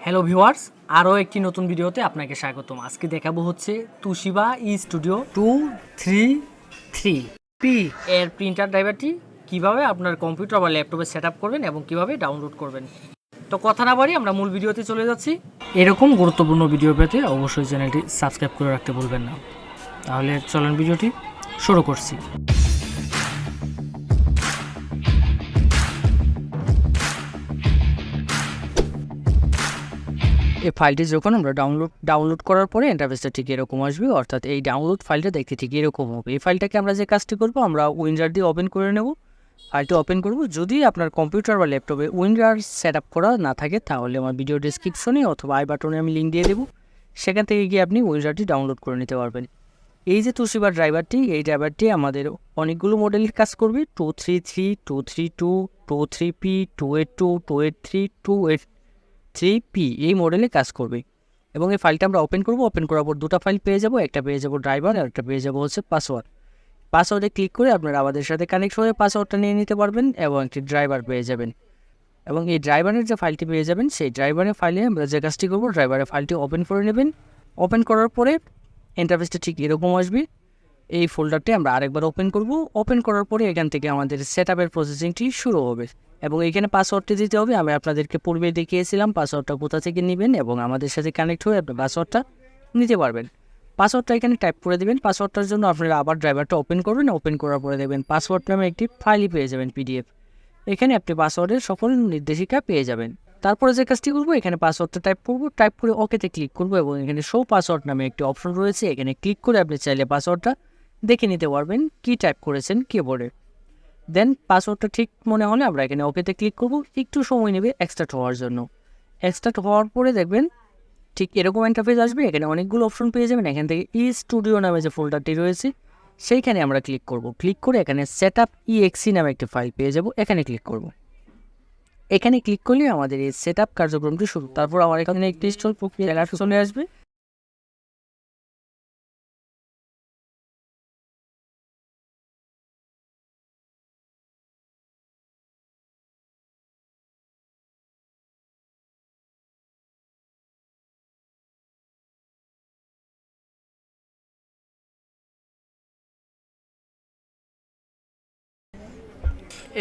Hello viewers, আরও একটি নতুন ভিডিওতে আপনাকে স্বাগতম। আজকে দেখাবো হচ্ছে তোশিবা স্টুডিও 233 পি এর প্রিন্টার ড্রাইভারটি কিভাবে আপনার কম্পিউটার বা ল্যাপটপে সেট আপ করবেন এবং কিভাবে ডাউনলোড করবেন। তো কথা না বাড়ি আমরা মূল ভিডিওতে চলে যাচ্ছি। এরকম গুরুত্বপূর্ণ ভিডিও পেতে অবশ্যই চ্যানেলটি সাবস্ক্রাইব করে রাখতে ভুলবেন না। তাহলে চলেন ভিডিওটি শুরু করছি। এই ফাইলটি যখন আমরা ডাউনলোড করার পরে ইন্টারফেসটা ঠিক এরকম আসবে, অর্থাৎ এই ডাউনলোড ফাইলটা দেখতে ঠিক এরকম হবে। এই ফাইলটাকে আমরা যে কাজটি করবো, আমরা উইনরার দিয়ে ওপেন করে নেব। ফাইলটি ওপেন করব। যদি আপনার কম্পিউটার বা ল্যাপটপে উইনরার সেট আপ করা না থাকে তাহলে আমার ভিডিও ডিসক্রিপশনে অথবা আই বাটনে আমি লিঙ্ক দিয়ে দেবো, সেখান থেকে গিয়ে আপনি উইনরারটি ডাউনলোড করে নিতে পারবেন। এই যে তোশিবার ড্রাইভারটি, এই ড্রাইভারটি আমাদের অনেকগুলো মডেলের কাজ করবে। 233, 232, 23P, 282, 283, 283P এই মডেলে কাজ করবে। এবং এই ফাইলটা আমরা ওপেন করব। ওপেন করার পর দুটো ফাইল পেয়ে যাব, একটা পেয়ে যাব ড্রাইভার আর একটা পেয়ে যাব হচ্ছে পাসওয়ার্ড। পাসওয়ার্ডে ক্লিক করে আপনারা আমাদের সাথে কানেক্ট হয়ে পাসওয়ার্ডটা নিয়ে নিতে পারবেন এবং একটি ড্রাইভার পেয়ে যাবেন। এবং এই ড্রাইভারের যে ফাইলটি পেয়ে যাবেন, সেই ড্রাইভারের ফাইলে আমরা যে কাজটি করবো, ড্রাইভারের ফাইলটি ওপেন করে নেবেন। ওপেন করার পরে ইন্টারফেসটা ঠিক এরকম আসবে। এই ফোল্ডারটি আমরা আরেকবার ওপেন করব। ওপেন করার পরে এখান থেকে আমাদের সেট আপের প্রসেসিংটি শুরু হবে এবং এইখানে পাসওয়ার্ডটি দিতে হবে। আমি আপনাদেরকে পূর্বে দেখিয়েছিলাম পাসওয়ার্ডটা কোথা থেকে নেবেন এবং আমাদের সাথে কানেক্ট হয়ে আপনি পাসওয়ার্ডটা নিতে পারবেন। পাসওয়ার্ডটা এখানে টাইপ করে দেবেন। পাসওয়ার্ডটার জন্য আপনারা আবার ড্রাইভারটা ওপেন করবেন। ওপেন করার পরে দেখবেন পাসওয়ার্ড নামে একটি ফাইলই পেয়ে যাবেন, পিডিএফ। এখানে আপনি পাসওয়ার্ডের সকল নির্দেশিকা পেয়ে যাবেন। তারপরে যে কাজটি করবো, এখানে পাসওয়ার্ডটা টাইপ করব, টাইপ করে ওকেতে ক্লিক করব এবং এখানে শো পাসওয়ার্ড নামে একটি অপশন রয়েছে, এখানে ক্লিক করে আপনি চাইলে পাসওয়ার্ডটা দেখে নিতে পারবেন কি টাইপ করেছেন কিবোর্ডে। দেন পাসওয়ার্ডটা ঠিক মনে হলে আমরা এখানে ওকেতে ক্লিক করব। একটু সময় নেবে এক্সট্রাক্ট হওয়ার জন্য। এক্সট্রাক্ট হওয়ার পরে দেখবেন ঠিক এরকম ইন্টারফেস আসবে। এখানে অনেকগুলো অপশন পেয়ে যাবেন। এখান থেকে স্টুডিও নামে যে ফোল্ডারটি রয়েছে সেইখানে আমরা ক্লিক করব। ক্লিক করে এখানে Setup.exe নামে একটি ফাইল পেয়ে যাব, এখানে ক্লিক করব। এখানে ক্লিক করলে আমাদের এই সেট আপ কার্যক্রমটি শুরু। তারপর আমার এখানে একটি ইনস্টল প্রক্রিয়া চলে আসবে।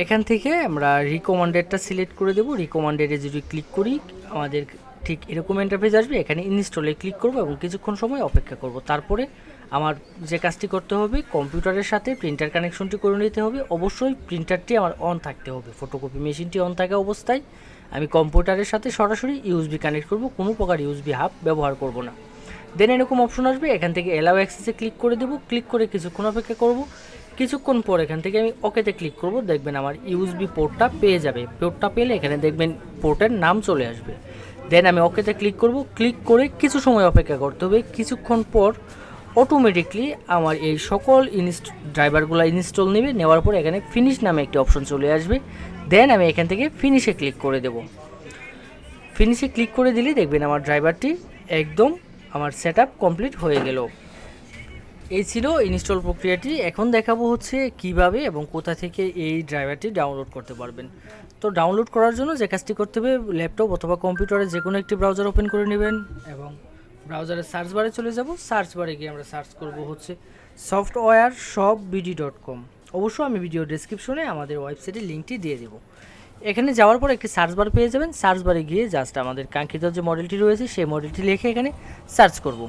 এখান থেকে আমরা রিকমান্ডেডটা সিলেক্ট করে দেবো। রিকমান্ডেডে যদি ক্লিক করি আমাদের ঠিক এরকম ইন্টারফেস আসবে। এখানে ইনস্টলে ক্লিক করব এবং কিছুক্ষণ সময় অপেক্ষা করব। তারপরে আমার যে কাজটি করতে হবে, কম্পিউটারের সাথে প্রিন্টার কানেকশনটি করে নিতে হবে। অবশ্যই প্রিন্টারটি আমার অন থাকতে হবে। ফটোকপি মেশিনটি অন থাকা অবস্থায় আমি কম্পিউটারের সাথে সরাসরি ইউএসবি কানেক্ট করব, কোনো প্রকার ইউএসবি হাব ব্যবহার করব না। দেন এরকম অপশন আসবে, এখান থেকে অ্যালাউ অ্যাক্সেসে ক্লিক করে দেবো। ক্লিক করে কিছুক্ষণ অপেক্ষা করব। কিছুক্ষণ পর এখান থেকে আমি ওকেতে ক্লিক করব। দেখবেন আমার ইউএসবি পোর্টটা পেয়ে যাবে। পোর্টটা পেলে এখানে দেখবেন পোর্টের নাম চলে আসবে। দেন আমি ওকেতে ক্লিক করব। ক্লিক করে কিছু সময় অপেক্ষা করতে হবে। কিছুক্ষণ পর অটোমেটিকলি আমার এই সকল ড্রাইভারগুলো ইনস্টল নেবে। নেওয়ার পর এখানে ফিনিশ নামে একটি অপশন চলে আসবে। দেন আমি এখান থেকে ফিনিশে ক্লিক করে দেব। ফিনিশে ক্লিক করে দিলে দেখবেন আমার ড্রাইভারটি একদম আমার সেট আপ কমপ্লিট হয়ে গেল। এই ছিল ইনস্টল প্রক্রিয়াটি। এখন দেখাবো হচ্ছে কিভাবে এবং কোথা থেকে এই ড্রাইভারটি ডাউনলোড করতে পারবেন। তো ডাউনলোড করার জন্য যে কাজটি করতে হবে, ল্যাপটপ অথবা কম্পিউটারে যে কোনো একটি ব্রাউজার ওপেন করে নেবেন এবং ব্রাউজারের সার্চ বারে চলে যাব। সার্চ বারে গিয়ে আমরা সার্চ করব হচ্ছে সফটওয়্যারshopbd.com। অবশ্যই আমি ভিডিও ডেসক্রিপশনে আমাদের ওয়েবসাইটের লিঙ্কটি দিয়ে দেবো। এখানে যাওয়ার পর একটি সার্চ বার পেয়ে যাবেন। সার্চ বারে গিয়ে জাস্ট আমাদের কাঙ্ক্ষিত যে মডেলটি রয়েছে সেই মডেলটি লিখে এখানে সার্চ করব।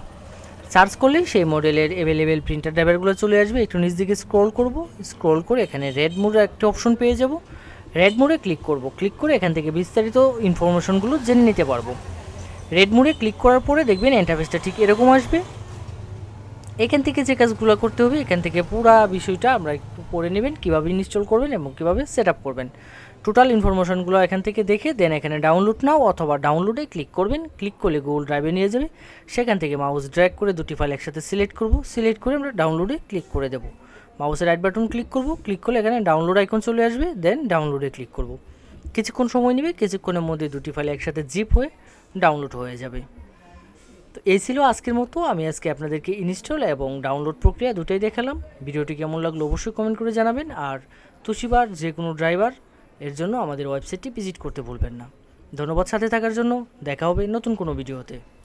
সার্চ করলেই সেই মডেলের অ্যাভেলেবেল প্রিন্টার ড্রাইভারগুলো চলে আসবে। একটু নিচ দিকে স্ক্রল করব। স্ক্রল করে এখানে রেড মোডে একটা অপশন পেয়ে যাব। রেড মোডে ক্লিক করব। ক্লিক করে এখান থেকে বিস্তারিত ইনফরমেশনগুলো জেনে নিতে পারবো। রেড মোডে ক্লিক করার পরে দেখবেন ইন্টারফেসটা ঠিক এরকম আসবে। এখান থেকে যে কাজগুলো করতে হবে, এখান থেকে পুরো বিষয়টা আমরা একটু পড়ে নেবেন, কীভাবে ইনস্টল করবেন এবং কীভাবে সেট আপ করবেন। টোটাল ইনফরমেশনগুলো এখান থেকে দেখে দেন এখানে ডাউনলোড নাও অথবা ডাউনলোডে ক্লিক করবেন। ক্লিক করলে গুগল ড্রাইভে নিয়ে যাবে। সেখান থেকে মাউস ড্র্যাগ করে দুটি ফাইল একসাথে সিলেক্ট করব। সিলেক্ট করে আমরা ডাউনলোডে ক্লিক করে দেব। মাউসের রাইট বাটন ক্লিক করব। ক্লিক করলে এখানে ডাউনলোড আইকন চলে আসবে। দেন ডাউনলোডে ক্লিক করব। কিছুক্ষণ সময় নেবে। কিছুক্ষণের মধ্যে দুটি ফাইল একসাথে জিপ হয়ে ডাউনলোড হয়ে যাবে। তো এই ছিল আজকের মতো। আমি আজকে আপনাদেরকে ইনস্টল এবং ডাউনলোড প্রক্রিয়া দুটোই দেখালাম। ভিডিওটি কেমন লাগলো অবশ্যই কমেন্ট করে জানাবেন। আর তোশিবার যে কোনো ড্রাইভার এর জন্য আমাদের ওয়েবসাইটটি ভিজিট করতে ভুলবেন না। ধন্যবাদ সাথে থাকার জন্য। দেখা হবে নতুন কোনো ভিডিওতে।